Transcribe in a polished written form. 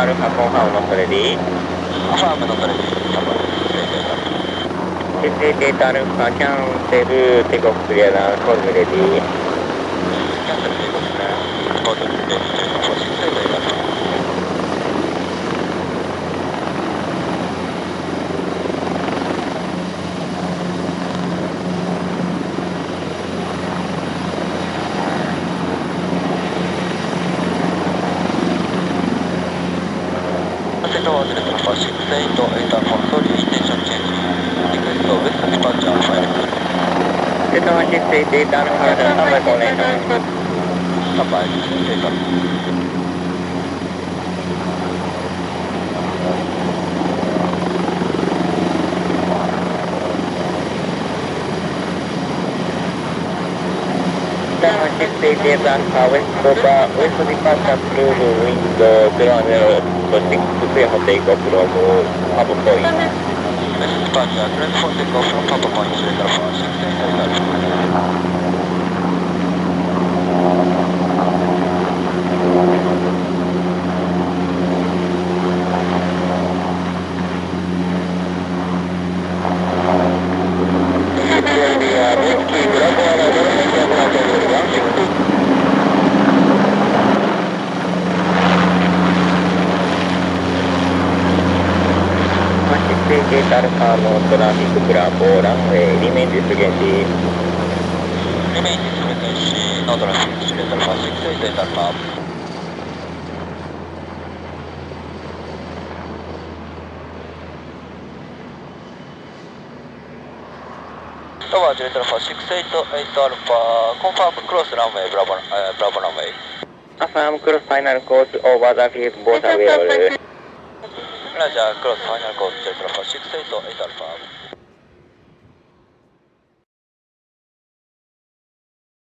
アルファコンファームのそれでいい？コンファームのそれでいい。データアルファキャンセルテイクオフクリアなコールレディー。キャンセルテイクオフね。コールレディー。Data Alpha standby coordination. Standby. Data Alpha West departure through wind 006 clear for takeoff from Papa Point. West departure clear for takeoff from Papa Point. Data Alpha 688A. Data Alpha no traffic Bravo runway remain disengaged. Remain disengaged. No traffic. Data Alpha 688 Alpha. Tower Data Alpha 688 Alpha. Confirm cross runway Bravo runway. Affirm cross final course over the field both available. Roger, cross final course Data Alpha 688 Alpha.